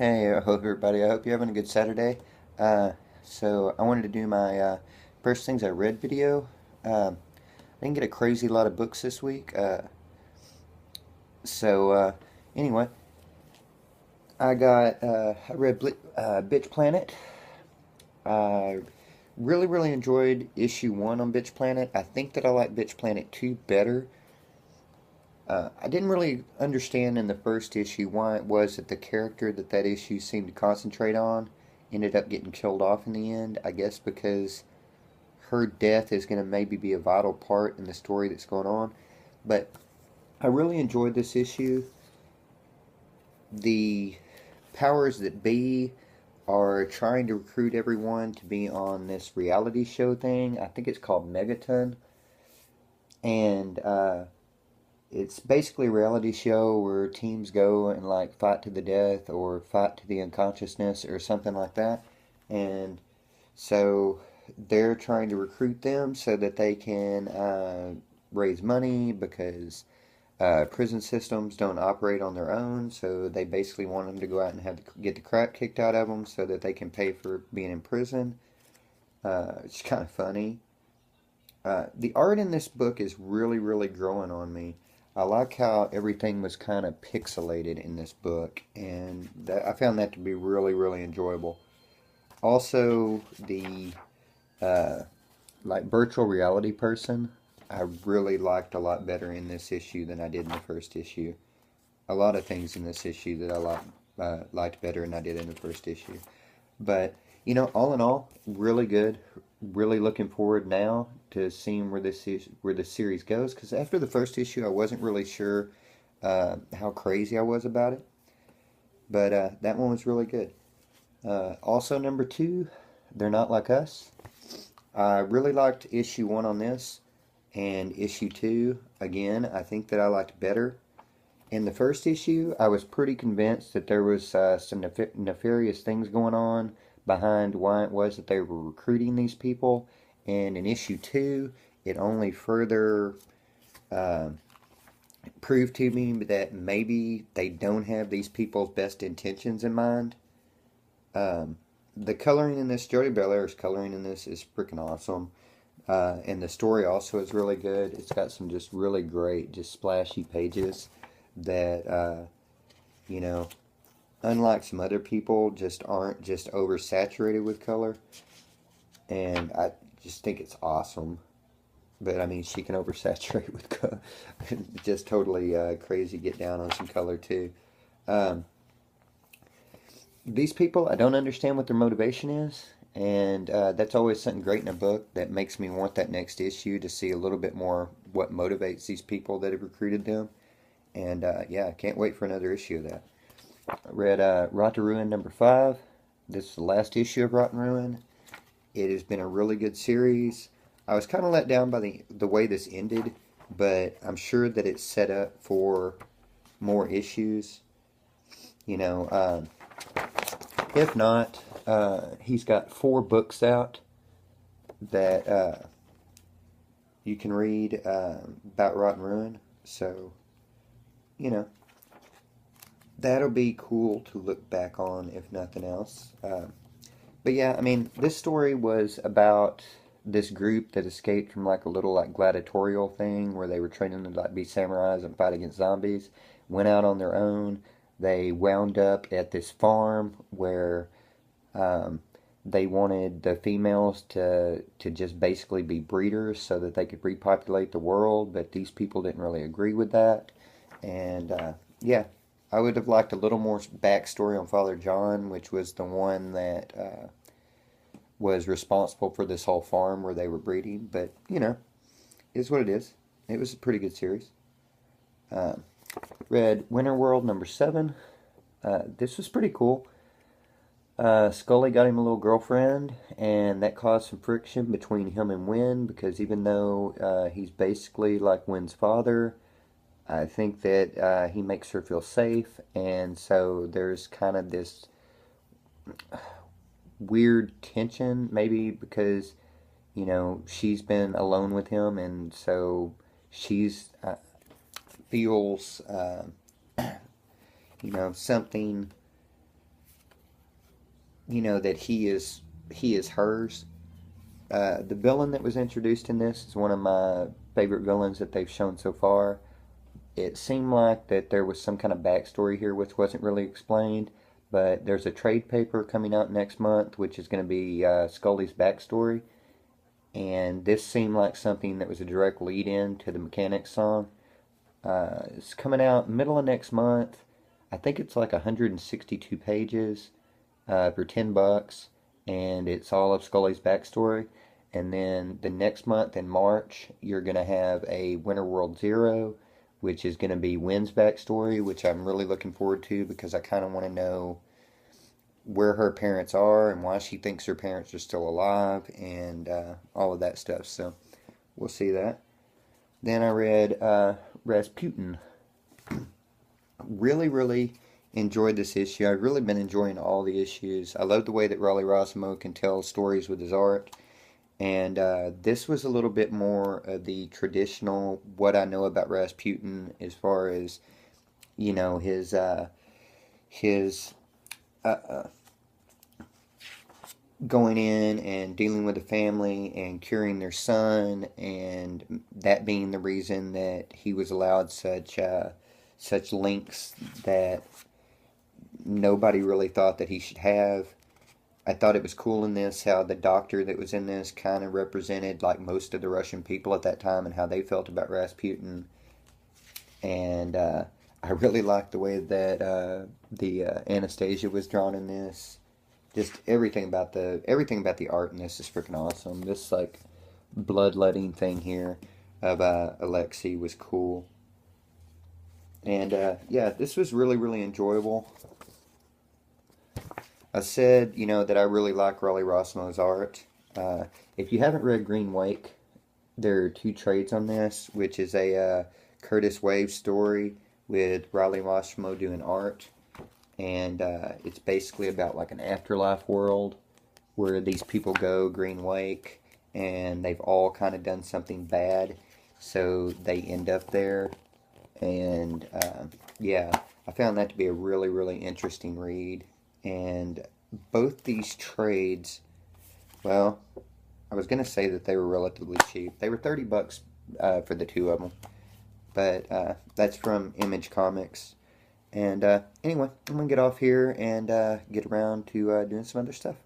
Hey, I hope everybody. I hope you're having a good Saturday. Uh, so I wanted to do my first things I read video. I didn't get a crazy lot of books this week. So anyway, I read Bitch Planet. I really enjoyed issue one on Bitch Planet. I think that I like Bitch Planet 2 better. I didn't really understand in the first issue why it was that the character that issue seemed to concentrate on ended up getting killed off in the end. I guess because her death is going to maybe be a vital part in the story that's going on. But I really enjoyed this issue. The powers that be are trying to recruit everyone to be on this reality show thing. I think it's called Megaton. And it's basically a reality show where teams go and like fight to the death or fight to the unconsciousness or something like that. And so they're trying to recruit them so that they can raise money because prison systems don't operate on their own. So they basically want them to go out and get the crap kicked out of them so that they can pay for being in prison. It's kind of funny. The art in this book is really growing on me. I like how everything was kind of pixelated in this book, and I found that to be really enjoyable. Also, the uh, like virtual reality person, I really liked a lot better in this issue than I did in the first issue. A lot of things in this issue that liked better than I did in the first issue. But all in all, really good. Really looking forward now to seeing where this series goes. Because after the first issue, I wasn't really sure how crazy I was about it. But that one was really good. Also, number two, They're Not Like Us. I really liked issue one on this, and issue two again. I think that I liked better. In the first issue, I was pretty convinced that there was some nefarious things going on behind why it was that they were recruiting these people. And in issue two, it only further uh, proved to me that maybe they don't have these people's best intentions in mind. Um, the coloring in this, Jody Bellaire's coloring in this is freaking awesome. And the story also is really good. It's got some just really great, just splashy pages that you know, unlike some other people, just aren't just oversaturated with color. And I just think it's awesome. But I mean, she can oversaturate with color. Just totally crazy. Get down on some color too. Um, these people, I don't understand what their motivation is. And that's always something great in a book that makes me want that next issue to see a little bit more what motivates these people that have recruited them. And yeah, I can't wait for another issue of that. I read Rotten Ruin number 5. This is the last issue of Rotten Ruin. It has been a really good series. I was kind of let down by the way this ended, but I'm sure that it's set up for more issues. You know, if not, he's got 4 books out that you can read about Rotten Ruin. So, you know, that'll be cool to look back on, if nothing else. But yeah, I mean, this story was about this group that escaped from like a little like gladiatorial thing where they were training to like be samurais and fight against zombies. Went out on their own. They wound up at this farm where um, they wanted the females to just basically be breeders so that they could repopulate the world, but these people didn't really agree with that. And yeah, I would have liked a little more backstory on Father John, which was the one that was responsible for this whole farm where they were breeding. But it is what it is. It was a pretty good series. Um, Read Winter World number 7. This was pretty cool. Scully got him a little girlfriend, and that caused some friction between him and Winn because even though he's basically like Winn's father, I think that he makes her feel safe, and so there's kind of this weird tension, maybe because she's been alone with him, and so she's feels something that he is hers. The villain that was introduced in this is one of my favorite villains that they've shown so far. It seemed like that there was some kind of backstory here which wasn't really explained, but there's a trade paper coming out next month which is going to be Scully's backstory, and this seemed like something that was a direct lead in to the Mechanics song. It's coming out middle of next month. I think it's like 162 pages for $10, and it's all of Scully's backstory. And then the next month in March, you're going to have a Winter World Zero, which is going to be Wynn's backstory, which I'm really looking forward to because I kind of want to know where her parents are and why she thinks her parents are still alive and all of that stuff. So we'll see that. Then I read Rasputin. Really, really enjoyed this issue. I've really been enjoying all the issues. I love the way that Raleigh Rossimo can tell stories with his art. And this was a little bit more of the traditional, what I know about Rasputin as far as, his going in and dealing with the family and curing their son, and that being the reason that he was allowed such links that nobody really thought that he should have. I thought it was cool in this how the doctor that was in this kind of represented like most of the Russian people at that time and how they felt about Rasputin. And I really liked the way that the Anastasia was drawn in this. Just everything about the art in this is freaking awesome. This like bloodletting thing here of Alexei was cool. And yeah, this was really, really enjoyable. I said, that I really like Raleigh Rossimo's art. If you haven't read Green Wake, there are 2 trades on this, which is a Curtis Wave story with Raleigh Rossimo doing art. And it's basically about like an afterlife world where these people go, Green Wake, and they've all kind of done something bad, so they end up there. And yeah, I found that to be a really, really interesting read. And both these trades, well, I was going to say that they were relatively cheap. They were $30 for the 2 of them. But that's from Image Comics. And anyway, I'm going to get off here and get around to doing some other stuff.